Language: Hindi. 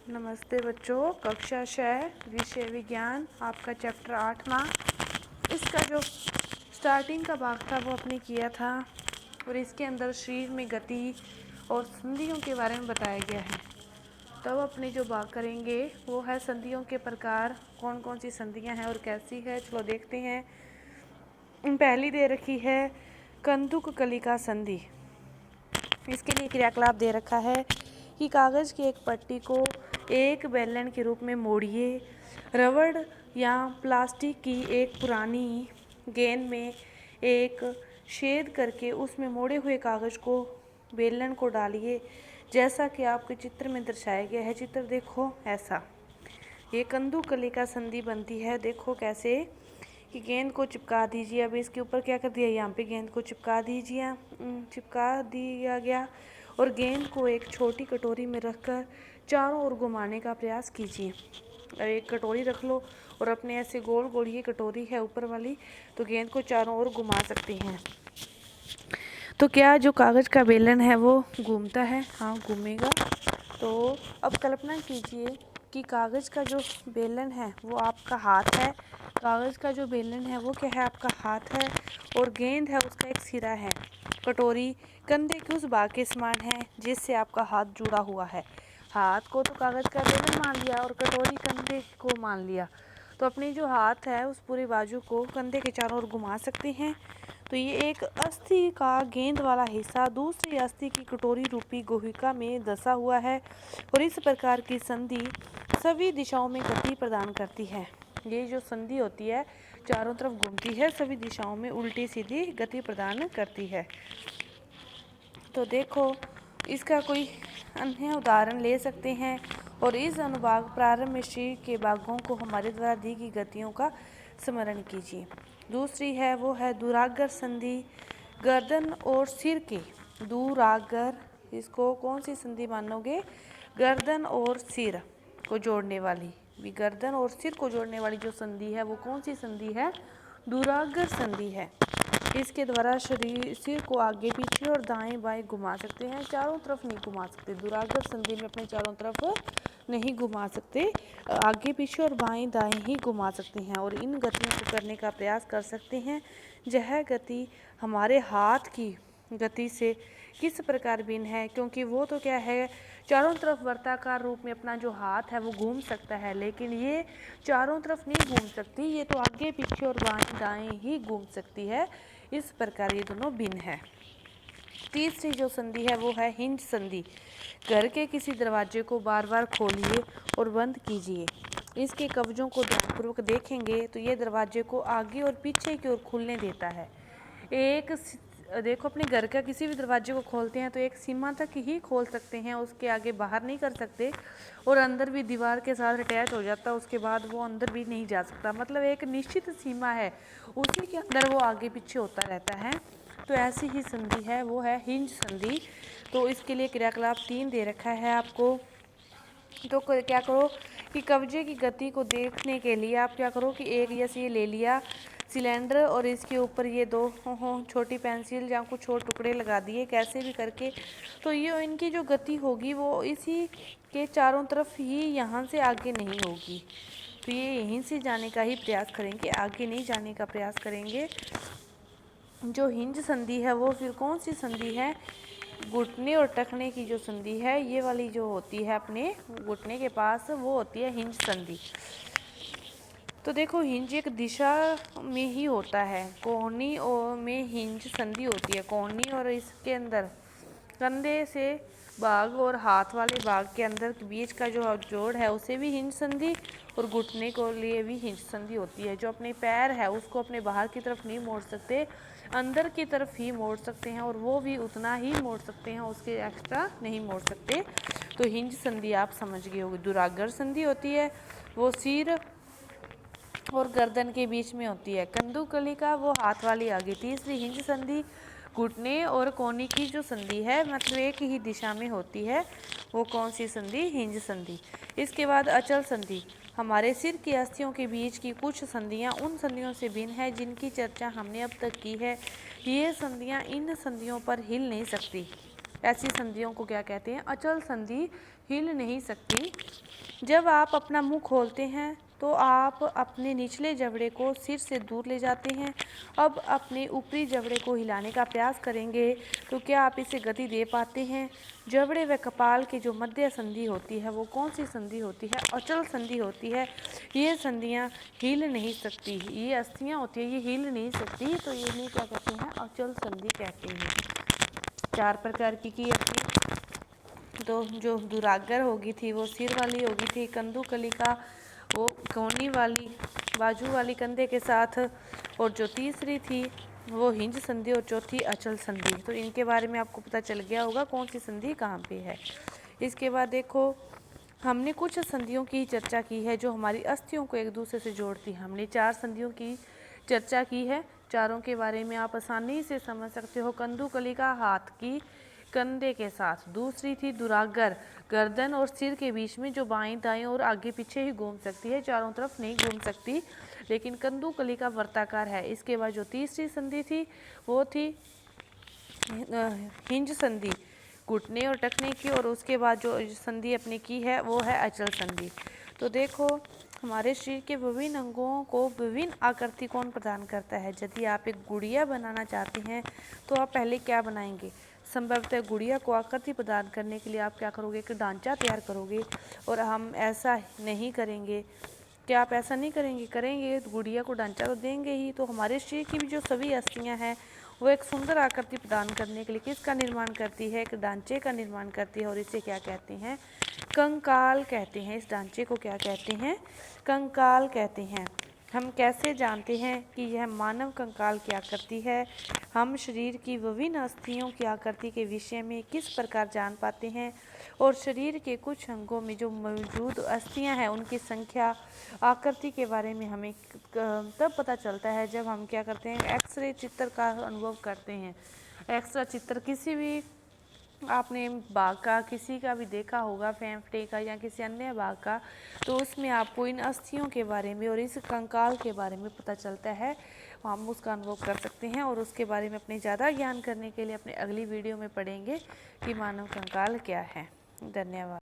नमस्ते बच्चों, कक्षा 6 विषय विज्ञान आपका चैप्टर 8वां। इसका जो स्टार्टिंग का भाग था वो आपने किया था और इसके अंदर शरीर में गति और संधियों के बारे में बताया गया है। तब अपने जो भाग करेंगे वो है संधियों के प्रकार, कौन कौन सी संधियां हैं और कैसी है। चलो देखते हैं। पहली दे रखी है कंदुक कलिका संधि। इसके लिए क्रियाकलाप दे रखा है कि कागज़ की एक पट्टी को एक बेलन के रूप में मोड़िए। रबड़ या प्लास्टिक की एक पुरानी गेंद में एक छेद करके उसमें मोड़े हुए कागज़ को बेलन को डालिए, जैसा कि आपके चित्र में दर्शाया गया है। चित्र देखो ऐसा। ये कंदुक कलिका संधि बनती है। देखो कैसे कि गेंद को चिपका दीजिए। अब इसके ऊपर क्या कर दिया, यहाँ पे गेंद को चिपका दिया गया और गेंद को एक छोटी कटोरी में रखकर चारों ओर घुमाने का प्रयास कीजिए। एक कटोरी रख लो और अपने ऐसे गोल गोल, ये कटोरी है ऊपर वाली, तो गेंद को चारों ओर घुमा सकते हैं। तो क्या जो कागज़ का बेलन है वो घूमता है? हाँ, घूमेगा। तो अब कल्पना कीजिए कि कागज़ का जो बेलन है वो आपका हाथ है। कागज़ का जो बेलन है वो क्या है, आपका हाथ है, और गेंद है उसका एक सिरा है। कटोरी कंधे के उस भाग के समान है जिससे आपका हाथ जुड़ा हुआ है। हाथ को तो कागज़ का बेलन मान लिया और कटोरी कंधे को मान लिया, तो अपनी जो हाथ है उस पूरे बाजू को कंधे के चारों ओर घुमा सकते हैं। तो ये एक अस्थि का गेंद वाला हिस्सा दूसरी अस्थि की कटोरी रूपी गुहिका में धंसा हुआ है और इस प्रकार की संधि सभी दिशाओं में गति प्रदान करती है। ये जो संधि होती है चारों तरफ घूमती है, सभी दिशाओं में उल्टी सीधी गति प्रदान करती है। तो देखो इसका कोई अन्य उदाहरण ले सकते हैं और इस अनुभाग प्रारंभ में शरीर के भागों को हमारे द्वारा दी गई गतियों का स्मरण कीजिए। दूसरी है वो है दुराग्र संधि। गर्दन और सिर के दुराग्र, इसको कौन सी संधि मानोगे? गर्दन और सिर को जोड़ने वाली, गर्दन और सिर को जोड़ने वाली जो संधि है वो कौन सी संधि है? दुराग्र संधि है। इसके द्वारा शरीर सिर को आगे पीछे और दाएं बाएं घुमा सकते हैं, चारों तरफ नहीं घुमा सकते। दुराग्र संधि में अपने चारों तरफ नहीं घुमा सकते, आगे पीछे और बाएं दाएं ही घुमा सकते हैं और इन गतियों को करने का प्रयास कर सकते हैं। यह गति हमारे हाथ की गति से किस प्रकार भिन्न है, क्योंकि वो तो क्या है, चारों तरफ वर्ताकार रूप में अपना जो हाथ है वो घूम सकता है, लेकिन ये चारों तरफ नहीं घूम सकती, ये तो आगे पीछे और बाएं दाएं ही घूम सकती है। इस प्रकार ये दोनों भिन्न है। तीसरी जो संधि है वो है हिंज संधि। घर के किसी दरवाजे को बार बार खोलिए और बंद कीजिए। इसके कब्जों को ध्यानपूर्वक देखेंगे तो ये दरवाजे को आगे और पीछे की ओर खुलने देता है। देखो अपने घर का किसी भी दरवाजे को खोलते हैं तो एक सीमा तक ही खोल सकते हैं, उसके आगे बाहर नहीं कर सकते, और अंदर भी दीवार के साथ अटैच हो जाता है, उसके बाद वो अंदर भी नहीं जा सकता। मतलब एक निश्चित सीमा है, उसी के अंदर वो आगे पीछे होता रहता है। तो ऐसी ही संधि है वो है हिंज संधि। तो इसके लिए क्रियाकलाप 3 दे रखा है आपको। तो क्या करो कि कब्जे की गति को देखने के लिए आप क्या करो कि एक जैसे ये ले लिया सिलेंडर और इसके ऊपर ये 2 छोटी पेंसिल या कुछ और टुकड़े लगा दिए, कैसे भी करके। तो ये इनकी जो गति होगी वो इसी के चारों तरफ ही, यहाँ से आगे नहीं होगी। तो ये यहीं से जाने का ही प्रयास करेंगे, आगे नहीं जाने का प्रयास करेंगे। जो हिंज संधि है वो फिर कौन सी संधि है? घुटने और टखने की जो संधि है, ये वाली जो होती है अपने घुटने के पास, वो होती है हिंज संधि। तो देखो हिंज एक दिशा में ही होता है, कोहनी और में हिंज संधि होती है। कोहनी और इसके अंदर कंधे से भाग और हाथ वाले भाग के अंदर के बीच का जो जोड़ है उसे भी हिंज संधि, और घुटने को लिए भी हिंज संधि होती है। जो अपने पैर है उसको अपने बाहर की तरफ नहीं मोड़ सकते, अंदर की तरफ ही मोड़ सकते हैं, और वो भी उतना ही मोड़ सकते हैं, उसके एक्स्ट्रा नहीं मोड़ सकते। तो हिंज संधि आप समझ गए होगी। दुराग्र संधि होती है वो सिर और गर्दन के बीच में होती है। कंदुक कलिका वो हाथ वाली आगे। तीसरी हिंज संधि घुटने और कोहनी की जो संधि है, मतलब एक ही दिशा में होती है, वो कौन सी संधि? हिंज संधि। इसके बाद अचल संधि। हमारे सिर की अस्थियों के बीच की कुछ संधियां उन संधियों से भिन्न है जिनकी चर्चा हमने अब तक की है। ये संधियां इन संधियों पर हिल नहीं सकती। ऐसी संधियों को क्या कहते हैं? अचल संधि। हिल नहीं सकती। जब आप अपना मुंह खोलते हैं तो आप अपने निचले जबड़े को सिर से दूर ले जाते हैं। अब अपने ऊपरी जबड़े को हिलाने का प्रयास करेंगे तो क्या आप इसे गति दे पाते हैं? जबड़े व कपाल की जो मध्य संधि होती है वो कौन सी संधि होती है? अचल संधि होती है। ये संधियाँ हिल नहीं सकती, ये अस्थियाँ होती है, ये हिल नहीं सकती, तो ये नहीं क्या कहते हैं? अचल संधि कहते हैं। 4 प्रकार की अस्थियाँ, तो जो दुरागर होगी थी वो सिर वाली होगी थी, कंदुकलिका वो कोहनी वाली बाजू वाली कंधे के साथ, और जो तीसरी थी वो हिंज संधि, और चौथी अचल संधि। तो इनके बारे में आपको पता चल गया होगा कौन सी संधि कहाँ पे है। इसके बाद देखो, हमने कुछ संधियों की चर्चा की है जो हमारी अस्थियों को एक दूसरे से जोड़ती है। हमने 4 संधियों की चर्चा की है, चारों के बारे में आप आसानी से समझ सकते हो। कंदुकलिका हाथ की कंधे के साथ, दूसरी थी दुरागर गर्दन और सिर के बीच में, जो बाएं दाएं और आगे पीछे ही घूम सकती है, चारों तरफ नहीं घूम सकती, लेकिन कंदुकलिका वर्ताकार है। इसके बाद जो तीसरी संधि थी वो थी हिंज संधि, घुटने और टखने की, और उसके बाद जो संधि अपनी की है वो है अचल संधि। तो देखो, हमारे शरीर के विभिन्न अंगों को विभिन्न आकृति कौन प्रदान करता है? यदि आप एक गुड़िया बनाना चाहते हैं तो आप पहले क्या बनाएंगे? संभवतः गुड़िया को आकृति प्रदान करने के लिए आप क्या करोगे? एक ढांचा तैयार करोगे। और हम ऐसा नहीं करेंगे, क्या आप ऐसा नहीं करेंगे? करेंगे, तो गुड़िया को ढांचा तो देंगे ही। तो हमारे शरीर की भी जो सभी अस्थियां हैं वो एक सुंदर आकृति प्रदान करने के लिए किसका निर्माण करती है? एक ढांचे का निर्माण करती है, और इसे क्या कहते हैं? कंकाल कहते हैं। इस ढांचे को क्या कहते हैं? कंकाल कहते हैं। हम कैसे जानते हैं कि यह मानव कंकाल की आकृति है? हम शरीर की विभिन्न अस्थियों की आकृति के विषय में किस प्रकार जान पाते हैं? और शरीर के कुछ अंगों में जो मौजूद अस्थियां हैं उनकी संख्या, आकृति के बारे में हमें तब पता चलता है जब हम क्या करते हैं? एक्सरे चित्र का अनुभव करते हैं। एक्सरे चित्र किसी भी, आपने बाघ का किसी का भी देखा होगा, फेफड़े का या किसी अन्य बाघ का, तो उसमें आपको इन अस्थियों के बारे में और इस कंकाल के बारे में पता चलता है। हम उसका अनुभव कर सकते हैं, और उसके बारे में अपने ज़्यादा ज्ञान करने के लिए अपने अगली वीडियो में पढ़ेंगे कि मानव कंकाल क्या है। धन्यवाद।